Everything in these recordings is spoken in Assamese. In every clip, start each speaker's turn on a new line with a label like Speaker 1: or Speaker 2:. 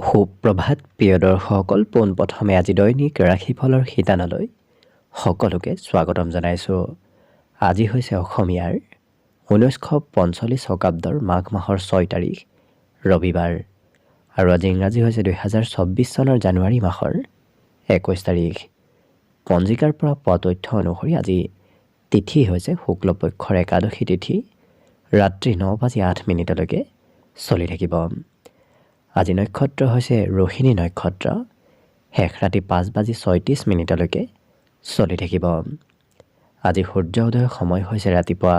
Speaker 1: সুপ্ৰভাত প্ৰিয় দৰ্শকসকল, পোনপ্ৰথমে আজি দৈনিক ৰাশিফলৰ শিতানলৈ সকলোকে স্বাগতম জনাইছোঁ। আজি হৈছে অসমীয়াৰ 1945 শকাব্দৰ মাঘ মাহৰ 6 তাৰিখ ৰবিবাৰ আৰু আজি ইংৰাজী হৈছে 2024 চনৰ জানুৱাৰী মাহৰ 21 তাৰিখ। পঞ্জিকাৰ পৰা পোৱা তথ্য অনুসৰি আজি তিথি হৈছে শুক্লপক্ষৰ একাদশী তিথি, ৰাত্ৰি 9:08 চলি থাকিব। আজি নক্ষত্ৰ হৈছে ৰোহিণী নক্ষত্ৰ, শেষ ৰাতি 5:36 চলি থাকিব। আজি সূৰ্য উদয়ৰ সময় হৈছে ৰাতিপুৱা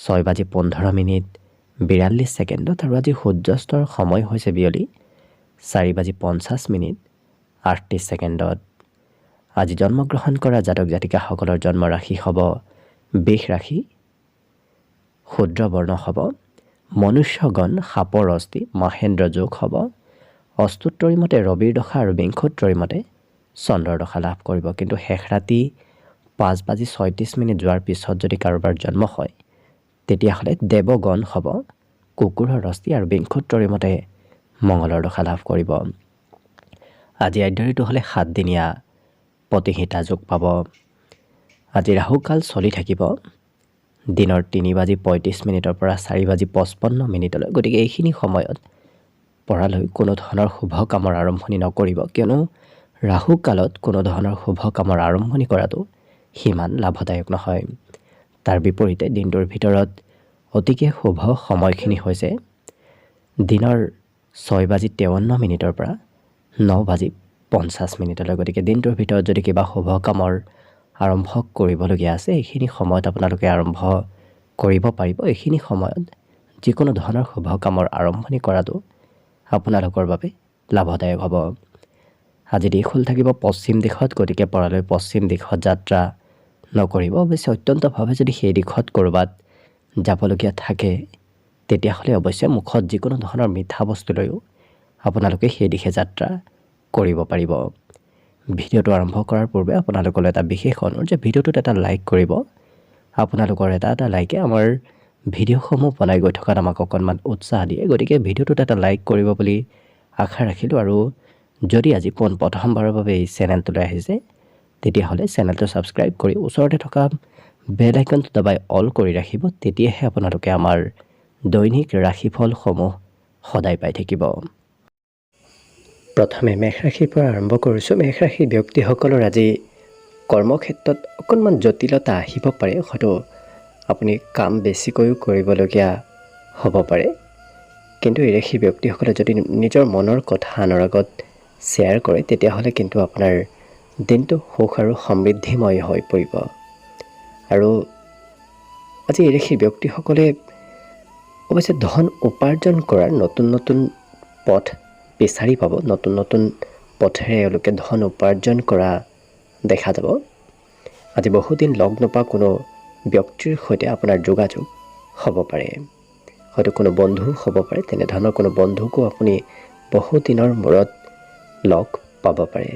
Speaker 1: 6:15 আৰু আজি সূৰ্যাস্তৰ সময় হৈছে বিয়লি 4:50 আজি জন্মগ্ৰহণ কৰা জাতক জাতিকাসকলৰ জন্ম ৰাশি হ'ব বৃষ ৰাশি, শূদ্ৰ বৰ্ণ হ'ব মনুষ্যগণ, সাপৰ অস্থি মহেন্দ্ৰ যোগ হ'ব, অস্তুত্তৰী মতে ৰবিৰ দশা আৰু বিংশোত্তৰী মতে চন্দ্ৰৰ দশা লাভ কৰিব। কিন্তু শেষ ৰাতি 5:36 যোৱাৰ পিছত যদি কাৰোবাৰ জন্ম হয় তেতিয়াহ'লে দেৱগণ হ'ব কুকুৰৰ অস্থি আৰু বিংশোত্তৰী মতে মঙলৰ দশা লাভ কৰিব। আজি আদ্যৰিটো হ'লে 7 দিনীয়া প্ৰতিহিতা যোগ পাব। আজি ৰাহুকাল চলি থাকিব দিনৰ 3:35 পৰা 4:55। গতিকে এইখিনি সময়ত পৰালৈ কোনো ধৰণৰ শুভ কামৰ আৰম্ভণি নকৰিব, কিয়নো ৰাহু কালত কোনো ধৰণৰ শুভ কামৰ আৰম্ভণি কৰাটো সিমান লাভদায়ক নহয়। তাৰ বিপৰীতে দিনটোৰ ভিতৰত অতিকে শুভ সময়খিনি হৈছে দিনৰ 6:53 পৰা 9:50। গতিকে দিনটোৰ ভিতৰত যদি কিবা শুভ কামৰ আৰম্ভ কৰিবলগীয়া আছে এইখিনি সময়ত আপোনালোকে আৰম্ভ কৰিব পাৰিব। এইখিনি সময়ত যিকোনো ধৰণৰ শুভ কামৰ আৰম্ভণি কৰাটো আপোনালোকৰ বাবে লাভদায়ক হ'ব। আজি দিশ হ'ল থাকিব পশ্চিম দিশত, গতিকে পৰালৈ পশ্চিম দিশত যাত্ৰা নকৰিব। অৱশ্যে অত্যন্তভাৱে যদি সেই দিশত ক'ৰবাত যাবলগীয়া থাকে তেতিয়াহ'লে অৱশ্যে মুখত যিকোনো ধৰণৰ মিঠা বস্তু লৈও আপোনালোকে সেই দিশে যাত্ৰা কৰিব পাৰিব। ভিডিঅ'টো আৰম্ভ কৰাৰ পূৰ্বে আপোনালোকলৈ এটা বিশেষ অনুৰোধ যে ভিডিঅ'টোত এটা লাইক কৰিব। আপোনালোকৰ এটা লাইকে আমাৰ ভিডিঅ'সমূহ বনাই গৈ থকাত আমাক অকণমান উৎসাহ দিয়ে। গতিকে ভিডিঅ'টোত এটা লাইক কৰিব বুলি আশা ৰাখিলোঁ। আৰু যদি আজি প্ৰথমবাৰৰ বাবে এই চেনেলটোলৈ আহিছে তেতিয়াহ'লে চেনেলটো ছাবস্ক্ৰাইব কৰি ওচৰতে থকা বেল আইকনটো দবাই অল কৰি ৰাখিব। তেতিয়াহে আপোনালোকে আমাৰ দৈনিক ৰাশিফলসমূহ সদায় পাই থাকিব। প্ৰথমে মেষ ৰাশিৰ পৰা আৰম্ভ কৰিছোঁ। মেষ ৰাশিৰ ব্যক্তিসকলৰ আজি কৰ্মক্ষেত্ৰত অকণমান জটিলতা আহিব পাৰে, হয়তো আপুনি কাম বেছিকৈও কৰিবলগীয়া হ'ব পাৰে। কিন্তু এই ৰাশিৰ ব্যক্তিসকলে যদি নিজৰ মনৰ কথা আনৰ আগত শ্বেয়াৰ কৰে তেতিয়াহ'লে কিন্তু আপোনাৰ দিনটো সুখ আৰু সমৃদ্ধিময় হৈ পৰিব। আৰু আজি এই ৰাশিৰ ব্যক্তিসকলে অৱশ্যে ধন উপাৰ্জন কৰাৰ নতুন পথ বিচাৰি পাব। নতুন পথেৰে এওঁলোকে ধন উপাৰ্জন কৰা দেখা যাব। আজি বহুদিন লগ নোপোৱা কোনো ব্যক্তিৰ সৈতে আপোনাৰ যোগাযোগ হ'ব পাৰে, হয়তো কোনো বন্ধু হ'ব পাৰে। তেনেধৰণৰ কোনো বন্ধুকো আপুনি বহুদিনৰ মূৰত লগ পাব পাৰে।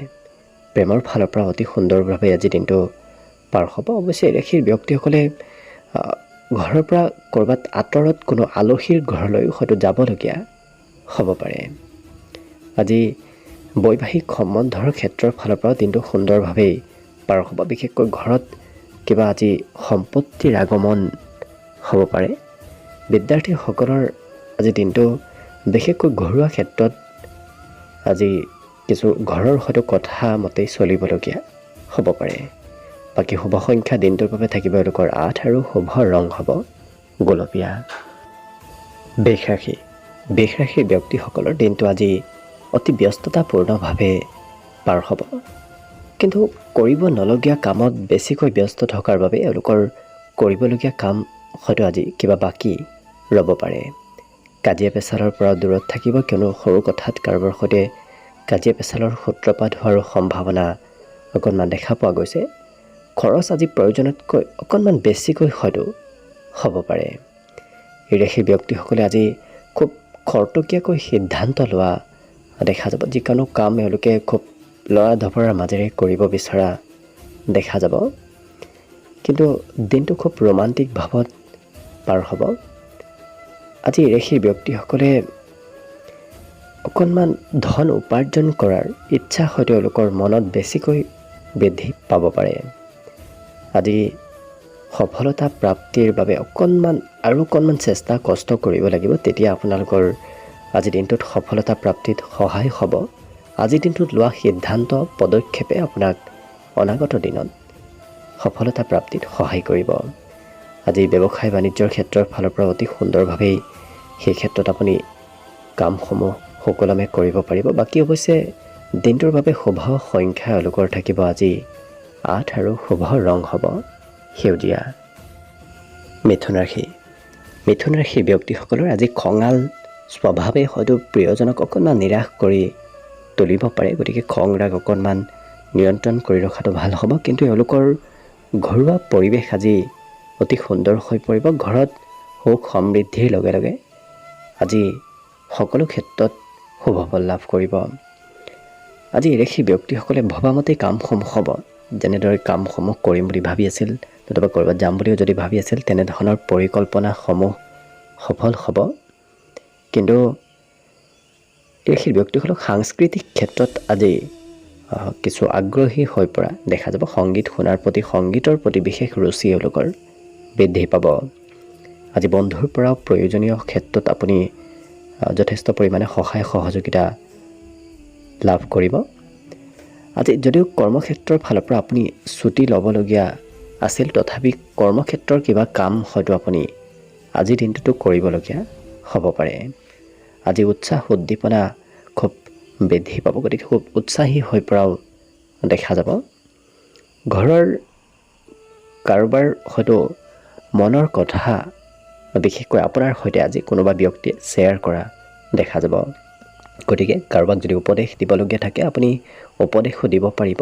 Speaker 1: প্ৰেমৰ ফালৰ পৰা অতি সুন্দৰভাৱে আজি দিনটো পাৰ হ'ব। অৱশ্যে এই ৰাশিৰ ব্যক্তিসকলে ঘৰৰ পৰা ক'ৰবাত আঁতৰত কোনো আলহীৰ ঘৰলৈ হয়তো যাবলগীয়া হ'ব পাৰে। আজি বৈবাহিক সম্বন্ধৰ ক্ষেত্ৰৰ ফালৰ পৰা দিনটো সুন্দৰভাৱেই পাৰ হ'ব। বিশেষকৈ ঘৰত কিবা আজি সম্পত্তিৰ আগমন হ'ব পাৰে। বিদ্যাৰ্থীসকলৰ আজি দিনটো বিশেষকৈ ঘৰুৱা ক্ষেত্ৰত আজি কিছু ঘৰৰ হয়তো কথা মতেই চলিবলগীয়া হ'ব পাৰে। বাকী শুভ সংখ্যা দিনটোৰ বাবে থাকিব এওঁলোকৰ 8 আৰু শুভ ৰং হ'ব গোলপীয়া। বৃষ ৰাশিৰ ব্যক্তিসকলৰ দিনটো আজি অতি ব্যস্ততাপূৰ্ণভাৱে পাৰ হ'ব। কিন্তু কৰিব নলগীয়া কামত বেছিকৈ ব্যস্ত থকাৰ বাবে এওঁলোকৰ কৰিবলগীয়া কাম হয়তো আজি কিবা বাকী ৰ'ব পাৰে। কাজিয়া পেচালৰ পৰা দূৰত থাকিব, কিয়নো সৰু কথাত কাৰোবাৰ সৈতে কাজিয়া পেচালৰ সূত্ৰপাত হোৱাৰ সম্ভাৱনা অকণমান দেখা পোৱা গৈছে। খৰচ আজি প্ৰয়োজনতকৈ অকণমান বেছিকৈ হয়তো হ'ব পাৰে। এই ৰাশিৰ ব্যক্তিসকলে আজি খুব খৰতকীয়াকৈ সিদ্ধান্ত লোৱা দেখা যাব। যিকোনো কাম এওঁলোকে খুব লৰা ধপৰাৰ মাজেৰে কৰিব বিচৰা দেখা যাব। কিন্তু দিনটো খুব ৰোমান্টিক ভাৱত পাৰ হ'ব। আজি এই ৰাশিৰ ব্যক্তিসকলে অকণমান ধন উপাৰ্জন কৰাৰ ইচ্ছা হয়তো তেওঁলোকৰ মনত বেছিকৈ বৃদ্ধি পাব পাৰে। আজি সফলতা প্ৰাপ্তিৰ বাবে অকণমান চেষ্টা কষ্ট কৰিব লাগিব, তেতিয়া আপোনালোকৰ আজিৰ দিনটোত সফলতা প্ৰাপ্তিত সহায় হ'ব। আজিৰ দিনটোত লোৱা সিদ্ধান্ত পদক্ষেপে আপোনাক অনাগত দিনত সফলতা প্ৰাপ্তিত সহায় কৰিব। আজি ব্যৱসায় বাণিজ্যৰ ক্ষেত্ৰৰ ফালৰ পৰা অতি সুন্দৰভাৱেই সেই ক্ষেত্ৰত আপুনি কামসমূহ সুকলমে কৰিব পাৰিব। বাকী অৱশ্যে দিনটোৰ বাবে শুভ সংখ্যা এওঁলোকৰ থাকিব আজি 8 আৰু শুভ ৰং হ'ব সেউজীয়া। মিথুন ৰাশিৰ ব্যক্তিসকলৰ আজি খঙাল স্বভাৱে হয়তো প্ৰিয়জনক অকণমান নিৰাশ কৰি তুলিব পাৰে। গতিকে খং ৰাগ অকণমান নিয়ন্ত্ৰণ কৰি ৰখাটো ভাল হ'ব। কিন্তু এওঁলোকৰ ঘৰুৱা পৰিৱেশ আজি অতি সুন্দৰ হৈ পৰিব। ঘৰত সুখ সমৃদ্ধিৰ লগে লগে আজি সকলো ক্ষেত্ৰত শুভ ফল লাভ কৰিব। আজি এই ৰাশিৰ ব্যক্তিসকলে ভবামতে কামসমূহ হ'ব। যেনেদৰে কামসমূহ কৰিম বুলি ভাবি আছিল, নতুবা ক'ৰবাত যাম বুলিও যদি ভাবি আছিল, তেনেধৰণৰ পৰিকল্পনাসমূহ সফল হ'ব। কিন্তু এই ৰাশিৰ ব্যক্তিসকলক সাংস্কৃতিক ক্ষেত্ৰত আজি কিছু আগ্ৰহী হৈ পৰা দেখা যাব। সংগীতৰ প্ৰতি বিশেষ ৰুচি এওঁলোকৰ বৃদ্ধি পাব। আজি বন্ধুৰ পৰাও প্ৰয়োজনীয় ক্ষেত্ৰত আপুনি যথেষ্ট পৰিমাণে সহায় সহযোগিতা লাভ কৰিব। আজি যদিও কৰ্মক্ষেত্ৰৰ ফালৰ পৰা আপুনি ছুটি ল'বলগীয়া আছিল, তথাপি কৰ্মক্ষেত্ৰৰ কিবা কাম হয়তো আপুনি আজিৰ দিনটোতো কৰিবলগীয়া হ'ব পাৰে। আজি উৎসাহ উদ্দীপনা খুব বৃদ্ধি পাব। গতিকে খুব উৎসাহী হৈ পৰাও দেখা যাব। ঘৰৰ কাৰোবাৰ হয়তো মনৰ কথা বিশেষকৈ আপোনাৰ সৈতে আজি কোনোবা ব্যক্তিয়ে শ্বেয়াৰ কৰা দেখা যাব। গতিকে কাৰোবাক যদি উপদেশ দিবলগীয়া থাকে, আপুনি উপদেশো দিব পাৰিব।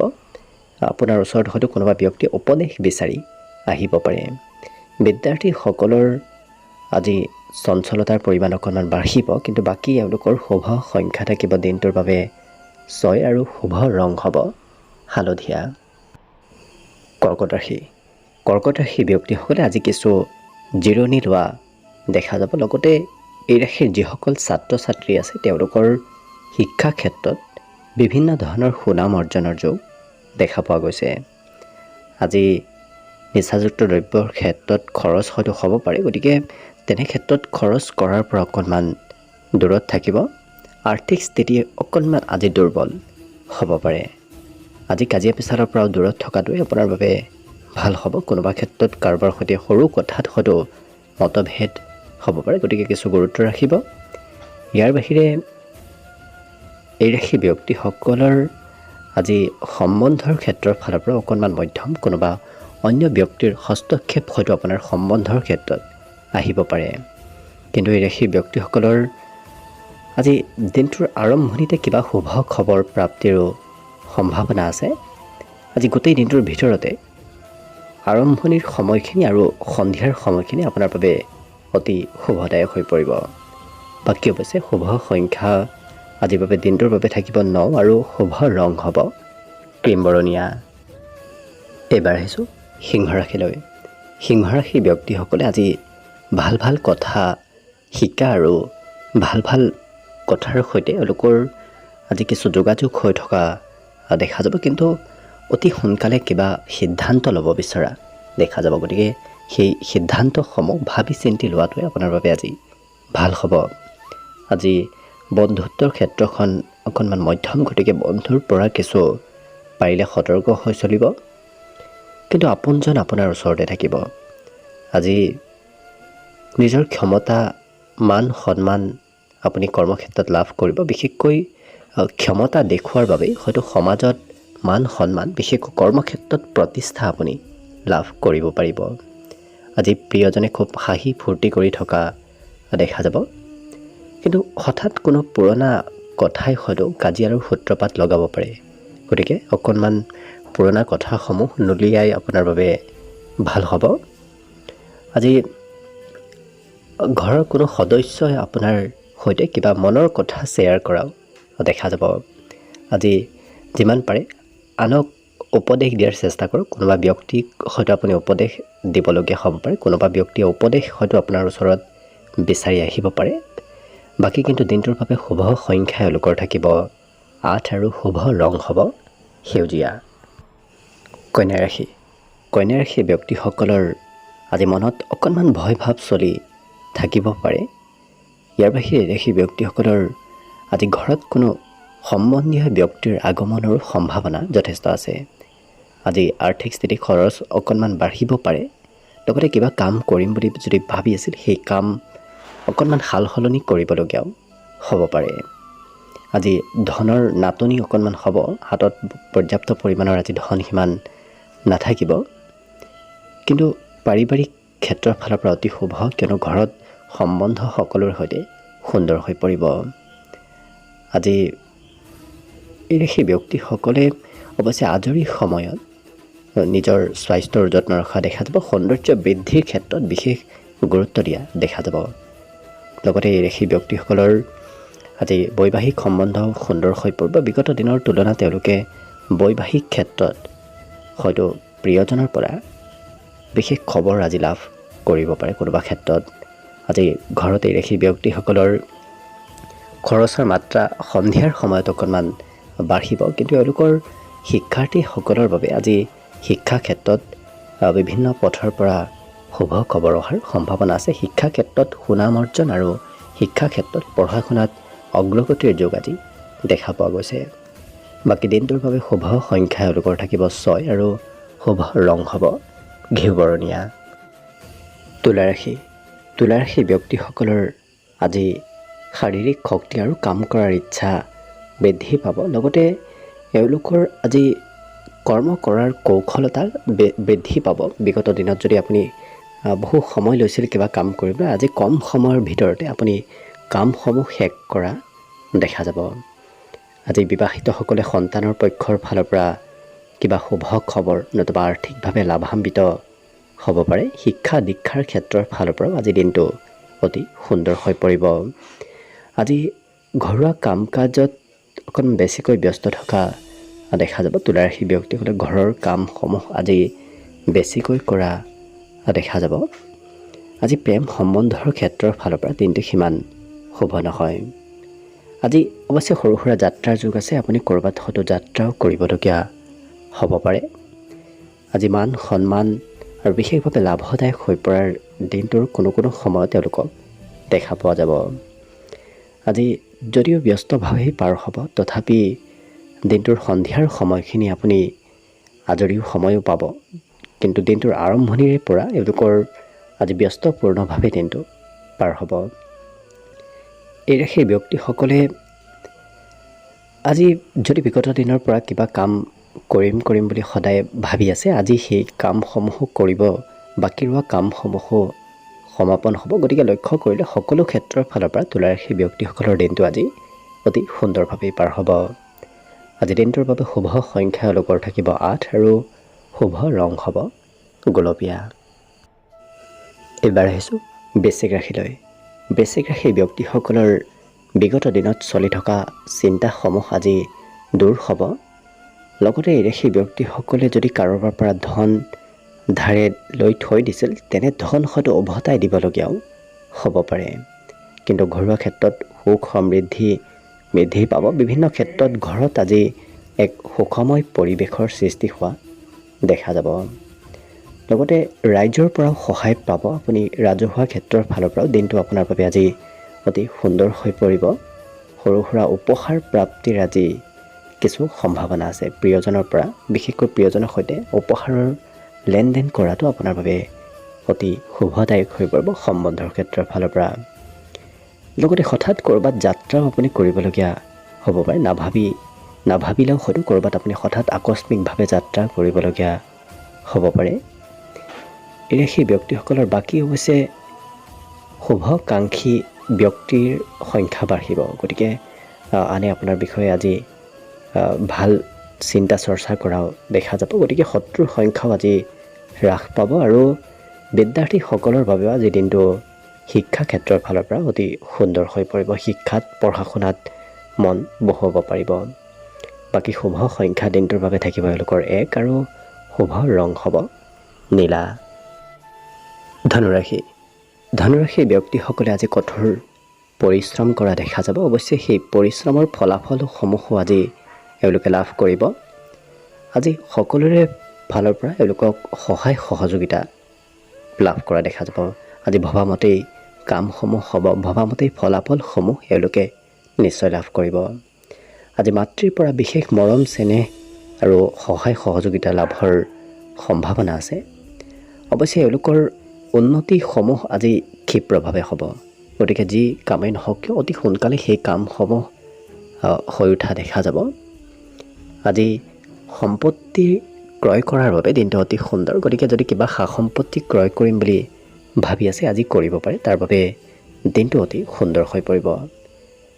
Speaker 1: আপোনাৰ ওচৰত হয়তো কোনোবা ব্যক্তিয়ে উপদেশ বিচাৰি আহিব পাৰে। বিদ্যাৰ্থীসকলৰ আজি চঞ্চলতাৰ পৰিমাণ অকণমান বাঢ়িব। কিন্তু বাকী এওঁলোকৰ শুভ সংখ্যা থাকিব দিনটোৰ বাবে 6 আৰু শুভ ৰং হ'ব হালধীয়া। কৰ্কট ৰাশি ব্যক্তিসকলে আজি কিছু জিৰণি লোৱা দেখা যাব। লগতে এই ৰাশিৰ যিসকল ছাত্ৰ ছাত্ৰী আছে, তেওঁলোকৰ শিক্ষা ক্ষেত্ৰত বিভিন্ন ধৰণৰ সুনাম অৰ্জনৰ যোগ দেখা পোৱা গৈছে। আজি নিচাযুক্ত দ্ৰব্যৰ ক্ষেত্ৰত খৰচ হয়তো হ'ব পাৰে। গতিকে তেনে ক্ষেত্ৰত খৰচ কৰাৰ পৰা অকণমান দূৰত থাকিব। আৰ্থিক স্থিতি অকণমান আজি দুৰ্বল হ'ব পাৰে। আজি কাজিয়া পেচালৰ পৰাও দূৰত থকাটোৱে আপোনাৰ বাবে ভাল হ'ব। কোনোবা ক্ষেত্ৰত কাৰোবাৰ সৈতে সৰু কথাত হয়তো মতভেদ হ'ব পাৰে। গতিকে কিছু গুৰুত্ব ৰাখিব। ইয়াৰ বাহিৰে এই ৰাশি ব্যক্তিসকলৰ আজি সম্বন্ধৰ ক্ষেত্ৰৰ ফালৰ পৰা অকণমান মধ্যম। কোনোবা অন্য ব্যক্তিৰ হস্তক্ষেপ হয়তো আপোনাৰ সম্বন্ধৰ ক্ষেত্ৰত আহিব পাৰে। কিন্তু এই ৰাশি ব্যক্তিসকলৰ আজি দিনটোৰ আৰম্ভণিতে কিবা শুভ খবৰ প্ৰাপ্তিৰো সম্ভাৱনা আছে। আজি গোটেই দিনটোৰ ভিতৰতে আৰম্ভণিৰ সময়খিনি আৰু সন্ধিয়াৰ সময়খিনি আপোনাৰ বাবে অতি শুভদায়ক হৈ পৰিব। বাকী অৱশ্যে শুভ সংখ্যা আজিৰ বাবে দিনটোৰ বাবে থাকিব 9 আৰু শুভ ৰং হ'ব ক্ৰীম বৰণীয়া। এইবাৰ আহিছোঁ সিংহ ৰাশিলৈ। সিংহ ৰাশিৰ ব্যক্তিসকলে আজি ভাল কথা শিকা আৰু ভাল কথাৰ সৈতে এওঁলোকৰ আজি কিছু যোগাযোগ হৈ থকা দেখা যাব। কিন্তু অতি সোনকালে কিবা সিদ্ধান্ত ল'ব বিচৰা দেখা যাব। গতিকে সেই সিদ্ধান্তসমূহ ভাবি চিন্তি লোৱাটোৱে আপোনাৰ বাবে আজি ভাল হ'ব। আজি বন্ধুত্বৰ ক্ষেত্ৰখন অকণমান মধ্যম। গতিকে বন্ধুৰ পৰা কিছু পাৰিলে সতৰ্ক হৈ চলিব। কিন্তু আপোনজন আপোনাৰ ওচৰতে থাকিব। আজি নিজৰ ক্ষমতা মান সন্মান আপুনি কৰ্মক্ষেত্ৰত লাভ কৰিব। বিশেষকৈ ক্ষমতা দেখুওৱাৰ বাবেই হয়তো সমাজত মান সন্মান, বিশেষকৈ কৰ্মক্ষেত্ৰত প্ৰতিষ্ঠা আপুনি লাভ কৰিব পাৰিব। আজি প্ৰিয়জনে খুব হাঁহি ফূৰ্তি কৰি থকা দেখা যাব। কিন্তু হঠাৎ কোনো পুৰণা কথাই হয়তো কাজিয়াৰ সূত্ৰপাত লগাব পাৰে। গতিকে অকণমান পুৰণা কথাসমূহ নুলিয়াই আপোনাৰ বাবে ভাল হ'ব। আজি ঘৰৰ কোনো সদস্যই আপোনাৰ সৈতে কিবা মনৰ কথা শ্বেয়াৰ কৰাও দেখা যাব। আজি যিমান পাৰে আনক উপদেশ দিয়াৰ চেষ্টা কৰক। কোনোবা ব্যক্তিক হয়তো আপুনি উপদেশ দিবলগীয়া হ'ব পাৰে। কোনোবা ব্যক্তিয়ে উপদেশ হয়তো আপোনাৰ ওচৰত বিচাৰি আহিব পাৰে। বাকী কিন্তু দিনটোৰ বাবে শুভ সংখ্যা এওঁলোকৰ থাকিব 8 আৰু শুভ ৰং হ'ব সেউজীয়া। কন্যা ৰাশি ব্যক্তিসকলৰ আজি মনত অকণমান ভয় ভাৱ চলি থাকিব পাৰে। ইয়াৰ বাহিৰে ৰাশি ব্যক্তিসকলৰ আজি ঘৰত কোনো সম্বন্ধীয় ব্যক্তিৰ আগমনৰো সম্ভাৱনা যথেষ্ট আছে। আজি আৰ্থিক স্থিতি খৰচ অকণমান বাঢ়িব পাৰে। লগতে কিবা কাম কৰিম বুলি যদি ভাবি আছিল সেই কাম অকণমান সাল সলনি কৰিবলগীয়াও হ'ব পাৰে। আজি ধনৰ নাটনি অকণমান হ'ব। হাতত পৰ্যাপ্ত পৰিমাণৰ আজি ধন সিমান নাথাকিব। কিন্তু পাৰিবাৰিক ক্ষেত্ৰৰ ফালৰ পৰা অতি শুভ, কিয়নো ঘৰত সম্বন্ধ সকলোৰে সৈতে সুন্দৰ হৈ পৰিব। আজি এই সেই ব্যক্তিসকলে অৱশ্যে আজৰি সময়ত নিজৰ স্বাস্থ্যৰ যত্ন ৰখা দেখা যাব। সৌন্দৰ্য বৃদ্ধিৰ ক্ষেত্ৰত বিশেষ গুৰুত্ব দিয়া দেখা যাব। লগতে এই ৰাশি ব্যক্তিসকলৰ আজি বৈবাহিক সম্বন্ধ সুন্দৰ হৈ পৰিব। বিগত দিনৰ তুলনাত তেওঁলোকে বৈবাহিক ক্ষেত্ৰত হয়তো প্ৰিয়জনৰ পৰা বিশেষ খবৰ আজি লাভ কৰিব পাৰে। কোনোবা ক্ষেত্ৰত আজি ঘৰত এই ৰাশি ব্যক্তিসকলৰ খৰচৰ মাত্ৰা সন্ধিয়াৰ সময়ত অকণমান বাঢ়িব। কিন্তু এওঁলোকৰ শিক্ষাৰ্থীসকলৰ বাবে আজি শিক্ষা ক্ষেত্ৰত বিভিন্ন পথৰ পৰা শুভ খবৰ অহাৰ সম্ভাৱনা আছে। শিক্ষা ক্ষেত্ৰত সুনাম অৰ্জন আৰু শিক্ষা ক্ষেত্ৰত পঢ়া শুনাত অগ্ৰগতিৰ যোগ আজি দেখা পোৱা গৈছে। বাকী দিনটোৰ বাবে শুভ সংখ্যা এওঁলোকৰ থাকিব 6 আৰু শুভ ৰং হ'ব ঘিউ বৰণীয়া। তুলা ৰাশি ব্যক্তিসকলৰ আজি শাৰীৰিক শক্তি আৰু কাম কৰাৰ ইচ্ছা বৃদ্ধি পাব। লগতে এওঁলোকৰ আজি কৰ্ম কৰাৰ কৌশলতা বৃদ্ধি পাব। বিগত দিনত যদি আপুনি বহু সময় লৈছিল কিবা কাম কৰিবলৈ, আজি কম সময়ৰ ভিতৰতে আপুনি কামসমূহ শেষ কৰা দেখা যাব। আজি বিবাহিতসকলে সন্তানৰ পক্ষৰ ফালৰ পৰা কিবা শুভ খবৰ নতুবা আৰ্থিকভাৱে লাভান্বিত হ'ব পাৰে। শিক্ষা দীক্ষাৰ ক্ষেত্ৰৰ ফালৰ পৰাও আজি দিনটো অতি সুন্দৰ হৈ পৰিব। আজি ঘৰুৱা কাম কাজত অকণমান বেছিকৈ ব্যস্ত থকা দেখা যাব। তুলা ৰাশি ব্যক্তিসকলে ঘৰৰ কামসমূহ আজি বেছিকৈ কৰা দেখা যাব। আজি প্ৰেম সম্বন্ধৰ ক্ষেত্ৰৰ ফালৰ পৰা দিনটো সিমান শুভ নহয়। আজি অৱশ্যে সৰু সুৰা যাত্ৰাৰ যুগ আছে। আপুনি ক'ৰবাত হয়তো যাত্ৰাও কৰিবলগীয়া হ'ব পাৰে। আজি মান সন্মান আৰু বিশেষভাৱে লাভদায়ক হৈ পৰাৰ দিনটোৰ কোনো সময়ত তেওঁলোকক দেখা পোৱা যাব। আজি যদিও ব্যস্তভাৱেই পাৰ হ'ব, তথাপি দিনটোৰ সন্ধিয়াৰ সময়খিনি আপুনি আজৰিও সময়ো পাব। কিন্তু দিনটোৰ আৰম্ভণিৰে পৰা এওঁলোকৰ আজি ব্যস্তপূৰ্ণভাৱে দিনটো পাৰ হ'ব। এই ৰাশিৰ ব্যক্তিসকলে আজি যদি বিগত দিনৰ পৰা কিবা কাম কৰিম বুলি সদায় ভাবি আছে, আজি সেই কামসমূহো কৰিব, বাকী ৰোৱা কামসমূহো সমাপন হ'ব। গতিকে লক্ষ্য কৰিলে সকলো ক্ষেত্ৰৰ ফালৰ পৰা তুলা ৰাশি ব্যক্তিসকলৰ দিনটো আজি অতি সুন্দৰভাৱে পাৰ হ'ব। আজি দিনটোৰ বাবে শুভ সংখ্যা এওঁলোকৰ থাকিব 8 আৰু শুভ ৰং হ'ব গোলপীয়া। এইবাৰ আহিছোঁ বৃশ্চিক ৰাশিলৈ। বৃশ্চিক ৰাশি ব্যক্তিসকলৰ বিগত দিনত চলি থকা চিন্তাসমূহ আজি দূৰ হ'ব। লগতে এই ৰাশি ব্যক্তিসকলে যদি কাৰোবাৰ পৰা ধন ধাৰে লৈ থৈ দিছিল, তেনে ধন হয়তো উভতাই দিবলগীয়াও হ'ব পাৰে। কিন্তু ঘৰুৱা ক্ষেত্ৰত সুখ সমৃদ্ধি বৃদ্ধি পাব। বিভিন্ন ক্ষেত্ৰত ঘৰত আজি এক সুখময় পৰিৱেশৰ সৃষ্টি হোৱা দেখা যাব। লগতে ৰাইজৰ পৰাও সহায় পাব। আপুনি ৰাজহুৱা ক্ষেত্ৰৰ ফালৰ পৰাও দিনটো আপোনাৰ বাবে আজি অতি সুন্দৰ হৈ পৰিব। সৰু সুৰা উপহাৰ প্ৰাপ্তিৰ আজি কিছু সম্ভাৱনা আছে। প্ৰিয়জনৰ পৰা, বিশেষকৈ প্ৰিয়জনৰ সৈতে উপহাৰৰ লেনদেন কৰাটো আপোনাৰ বাবে অতি শুভদায়ক হৈ পৰিব সম্বন্ধৰ ক্ষেত্ৰৰ ফালৰ পৰা। লগতে হঠাৎ ক'ৰবাত যাত্ৰাও আপুনি কৰিবলগীয়া হ'ব পাৰে। নাভাবিলেও হয়তো ক'ৰবাত আপুনি হঠাৎ আকস্মিকভাৱে যাত্ৰা কৰিবলগীয়া হ'ব পাৰে। এই ৰাশি ব্যক্তিসকলৰ বাকী অৱশ্যে শুভকাংক্ষী ব্যক্তিৰ সংখ্যা বাঢ়িব। গতিকে আনে আপোনাৰ বিষয়ে আজি ভাল চিন্তা চৰ্চা কৰাও দেখা যাব। গতিকে শত্ৰুৰ সংখ্যাও আজি হ্ৰাস পাব আৰু বিদ্যাৰ্থীসকলৰ বাবেও আজি দিনটো শিক্ষা ক্ষেত্ৰৰ ফালৰ পৰা অতি সুন্দৰ হৈ পৰিব। শিক্ষাত পঢ়া শুনাত মন বহুৱাব পাৰিব। বাকী শুভ সংখ্যা দিনটোৰ বাবে থাকিব এওঁলোকৰ 1 আৰু শুভ ৰং হ'ব নীলা। ধনুৰাশি ব্যক্তিসকলে আজি কঠোৰ পৰিশ্ৰম কৰা দেখা যাব। অৱশ্যে সেই পৰিশ্ৰমৰ ফলাফলসমূহো আজি এওঁলোকে লাভ কৰিব। আজি সকলোৰে ফালৰ পৰা এওঁলোকক সহায় সহযোগিতা লাভ কৰা দেখা যাব। আজি ভবামতেই কামসমূহ হ'ব, ভবামতেই ফলাফলসমূহ এওঁলোকে নিশ্চয় লাভ কৰিব। আজি মাতৃৰ পৰা বিশেষ মৰম চেনেহ আৰু সহায় সহযোগিতা লাভৰ সম্ভাৱনা আছে। অৱশ্যে এওঁলোকৰ উন্নতিসমূহ আজি ক্ষীপ্ৰভাৱে হ'ব। গতিকে যি কামেই নহওক কিয় অতি সোনকালে সেই কামসমূহ হৈ উঠা দেখা যাব। আজি সম্পত্তি ক্ৰয় কৰাৰ বাবে দিনটো অতি সুন্দৰ। গতিকে যদি কিবা সা সম্পত্তি ক্ৰয় কৰিম বুলি ভাবি আছে আজি কৰিব পাৰে। তাৰ বাবে দিনটো অতি সুন্দৰ হৈ পৰিব।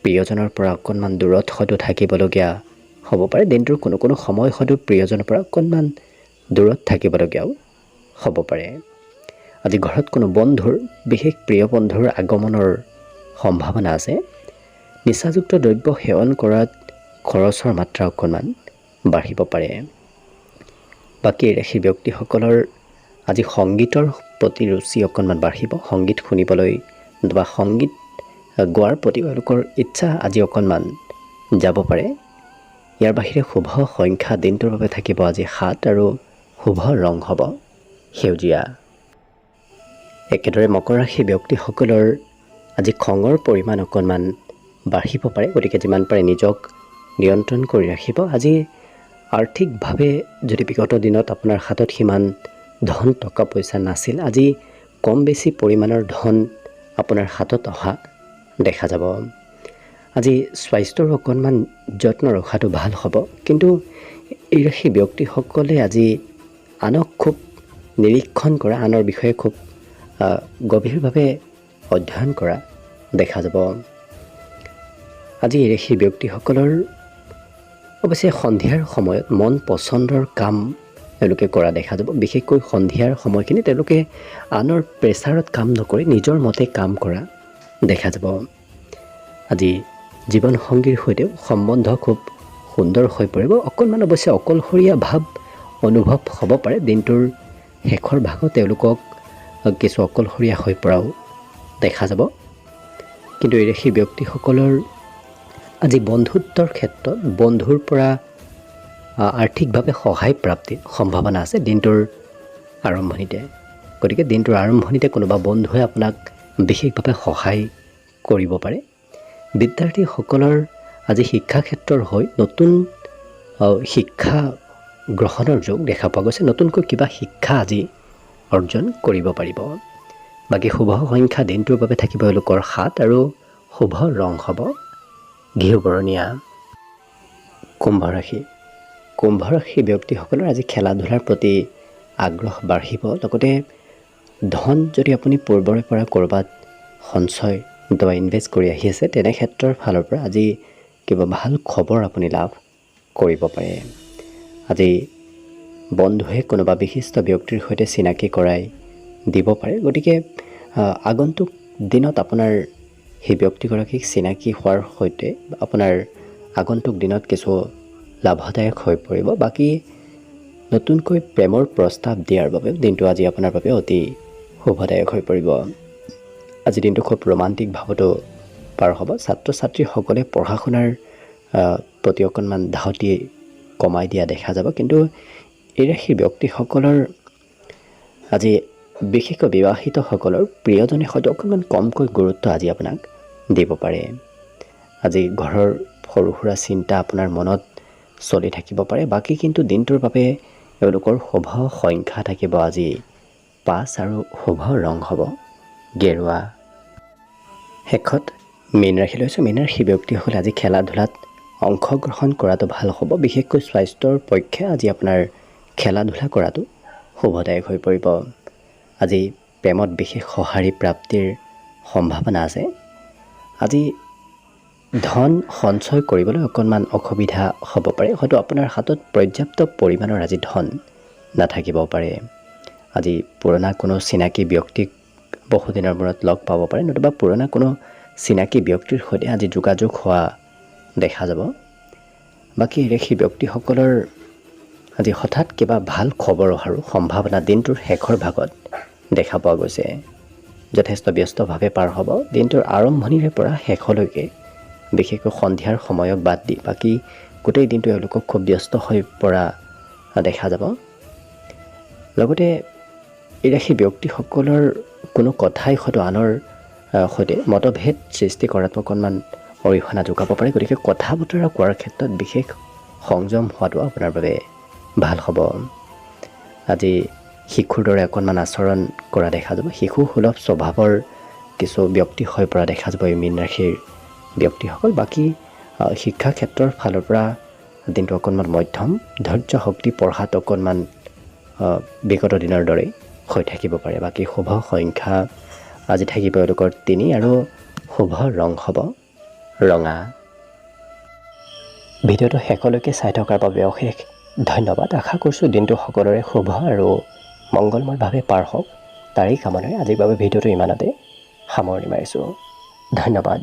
Speaker 1: প্ৰিয়জনৰ পৰা অকণমান দূৰত হয়তো থাকিবলগীয়া হ'ব পাৰে। দিনটোৰ কোনো সময় হয়তো প্ৰিয়জনৰ পৰা অকণমান দূৰত থাকিবলগীয়াও হ'ব পাৰে। আজি ঘৰত কোনো বন্ধুৰ, বিশেষ প্ৰিয় বন্ধুৰ আগমনৰ সম্ভাৱনা আছে। নিচাযুক্ত দ্ৰব্য সেৱন কৰাত খৰচৰ মাত্ৰা অকণমান বাঢ়িব পাৰে। বাকী ৰাশি ব্যক্তিসকলৰ আজি সংগীতৰ প্ৰতি ৰুচি অকণমান বাঢ়িব। সংগীত শুনিবলৈ বা সংগীত গোৱাৰ প্ৰতি তেওঁলোকৰ ইচ্ছা আজি অকণমান যাব পাৰে। ইয়াৰ বাহিৰে শুভ সংখ্যা দিনটোৰ বাবে থাকিব আজি 7 আৰু শুভ ৰং হ'ব সেউজীয়া। একেদৰে মকৰ ৰাশি ব্যক্তিসকলৰ আজি খঙৰ পৰিমাণ অকণমান বাঢ়িব পাৰে। গতিকে যিমান পাৰে নিজক নিয়ন্ত্ৰণ কৰি ৰাখিব। আজি আৰ্থিকভাৱে যদি বিগত দিনত আপোনাৰ হাতত সিমান ধন টকা পইচা নাছিল, আজি কম বেছি পৰিমাণৰ ধন আপোনাৰ হাতত অহা দেখা যাব। আজি স্বাস্থ্যৰ অকণমান যত্ন ৰখাটো ভাল হ'ব। কিন্তু এই ৰাশি ব্যক্তিসকলে আজি আনক খুব নিৰীক্ষণ কৰা, আনৰ বিষয়ে খুব গভীৰভাৱে অধ্যয়ন কৰা দেখা যাব। আজি এই ৰাশি ব্যক্তিসকলৰ অৱশ্যে সন্ধিয়াৰ সময়ত মন পচন্দৰ কাম তেওঁলোকে কৰা দেখা যাব। বিশেষকৈ সন্ধিয়াৰ সময়খিনি তেওঁলোকে আনৰ প্ৰেছাৰত কাম নকৰি নিজৰ মতে কাম কৰা দেখা যাব। আজি জীৱনসংগীৰ সৈতেও সম্বন্ধ খুব সুন্দৰ হৈ পৰিব। অকণমান অৱশ্যে অকলশৰীয়া ভাৱ অনুভৱ হ'ব পাৰে। দিনটোৰ শেষৰ ভাগত তেওঁলোকক কিছু অকলশৰীয়া হৈ পৰাও দেখা যাব। কিন্তু এই ৰাশি ব্যক্তিসকলৰ আজি বন্ধুত্বৰ ক্ষেত্ৰত বন্ধুৰ পৰা আৰ্থিকভাৱে সহায় প্ৰাপ্তিৰ সম্ভাৱনা আছে দিনটোৰ আৰম্ভণিতে। গতিকে দিনটোৰ আৰম্ভণিতে কোনোবা বন্ধুৱে আপোনাক বিশেষভাৱে সহায় কৰিব পাৰে। বিদ্যাৰ্থীসকলৰ আজি শিক্ষা ক্ষেত্ৰৰ হৈ নতুন শিক্ষা গ্ৰহণৰ যোগ দেখা পোৱা গৈছে। নতুনকৈ কিবা শিক্ষা আজি অৰ্জন কৰিব পাৰিব। বাকী শুভ সংখ্যা দিনটোৰ বাবে থাকিব এওঁলোকৰ 7 আৰু শুভ ৰং হ'ব ঘিউ বৰণীয়া। কুম্ভ ৰাশি। কুম্ভ ৰাশি ব্যক্তিসকলৰ আজি খেলা ধূলাৰ প্ৰতি আগ্ৰহ বাঢ়িব। লগতে ধন যদি আপুনি পূৰ্বৰে পৰা ক'ৰবাত সঞ্চয় বা ইনভেষ্ট কৰি আহি আছে, তেনে ক্ষেত্ৰৰ ফালৰ পৰা আজি কিবা ভাল খবৰ আপুনি লাভ কৰিব পাৰে। আজি বন্ধুৱে কোনোবা বিশিষ্ট ব্যক্তিৰ সৈতে চিনাকি কৰাই দিব পাৰে। গতিকে আগন্তুক দিনত আপোনাৰ সেই ব্যক্তিগৰাকীক চিনাকি হোৱাৰ সৈতে আপোনাৰ আগন্তুক দিনত কিছু লাভদায়ক হৈ পৰিব। বাকী নতুনকৈ প্ৰেমৰ প্ৰস্তাৱ দিয়াৰ বাবে দিনটো আজি আপোনাৰ বাবে অতি শুভদায়ক হৈ পৰিব। আজি দিনটো খুব ৰোমান্টিক ভাৱতো পাৰ হ'ব। ছাত্ৰ ছাত্ৰীসকলে পঢ়া শুনাৰ প্ৰতি অকণমান ধাউতি কমাই দিয়া দেখা যাব। কিন্তু এই ৰাশি ব্যক্তিসকলৰ আজি বিশেষকৈ বিবাহিতসকলৰ প্ৰিয়জনে হয়তো অকণমান কমকৈ গুৰুত্ব আজি আপোনাক দিব পাৰে। আজি ঘৰৰ সৰু সুৰা চিন্তা আপোনাৰ মনত চলি থাকিব পাৰে। বাকী কিন্তু দিনটোৰ বাবে এওঁলোকৰ শুভ সংখ্যা থাকিব আজি 5 আৰু শুভ ৰং হ'ব গেৰুৱা। শেষত মীন ৰাশি লৈছোঁ। মীন ৰাশি ব্যক্তিসকলে আজি খেলা ধূলাত অংশগ্ৰহণ কৰাটো ভাল হ'ব। বিশেষকৈ স্বাস্থ্যৰ পক্ষে আজি আপোনাৰ খেলা ধূলা কৰাটো শুভদায়ক হৈ পৰিব। আজি প্ৰেমত বিশেষ সঁহাৰি প্ৰাপ্তিৰ সম্ভাৱনা আছে। আজি ধন সঞ্চয় কৰিবলৈ অকণমান অসুবিধা হ'ব পাৰে। হয়তো আপোনাৰ হাতত পৰ্যাপ্ত পৰিমাণৰ আজি ধন নাথাকিব পাৰে। আজি পুৰণা কোনো চিনাকি ব্যক্তিক বহুদিনৰ মূৰত লগ পাব পাৰে, নতুবা পুৰণা কোনো চিনাকি ব্যক্তিৰ সৈতে আজি যোগাযোগ হোৱা দেখা যাব। বাকী ৰাশি ব্যক্তিসকলৰ আজি হঠাৎ কিবা ভাল খবৰ অহাৰো সম্ভাৱনা দিনটোৰ শেষৰ ভাগত দেখা পোৱা গৈছে। যথেষ্ট ব্যস্তভাৱে পাৰ হ'ব। দিনটোৰ আৰম্ভণিৰে পৰা শেষলৈকে, বিশেষকৈ সন্ধিয়াৰ সময়ক বাদ দি বাকী গোটেই দিনটো এওঁলোকক খুব ব্যস্ত হৈ পৰা দেখা যাব। লগতে এই ৰাশি ব্যক্তিসকলৰ কোনো কথাই হয়তো আনৰ সৈতে মতভেদ সৃষ্টি কৰাত অকণমান অৰিহণা যোগাব পাৰে। গতিকে কথা বতৰা কোৱাৰ ক্ষেত্ৰত বিশেষ সংযম হোৱাটো আপোনাৰ বাবে ভাল হ'ব। আজি শিশুৰ দৰে অকণমান আচৰণ কৰা দেখা যাব। শিশু সুলভ স্বভাৱৰ কিছু ব্যক্তি হৈ পৰা দেখা যাব এই মীন ৰাশিৰ ব্যক্তিসকল। বাকী শিক্ষা ক্ষেত্ৰৰ ফালৰ পৰা দিনটো অকণমান মধ্যম, ধৈৰ্য শক্তি পঢ়াত অকণমান বিগত দিনৰ দৰেই হৈ থাকিব পাৰে। বাকী শুভ সংখ্যা আজি থাকিব এওঁলোকৰ 3 আৰু শুভ ৰং হ'ব ৰঙা। ভিডিঅ'টো শেষলৈকে চাই থকাৰ বাবে অশেষ ধন্যবাদ। আশা কৰিছোঁ দিনটো সকলোৰে শুভ আৰু মংগলময়ভাৱে পাৰ হওক, তাৰেই কামনাৰে আজিৰ বাবে ভিডিঅ'টো ইমানতে সামৰণি মাৰিছোঁ। ধন্যবাদ।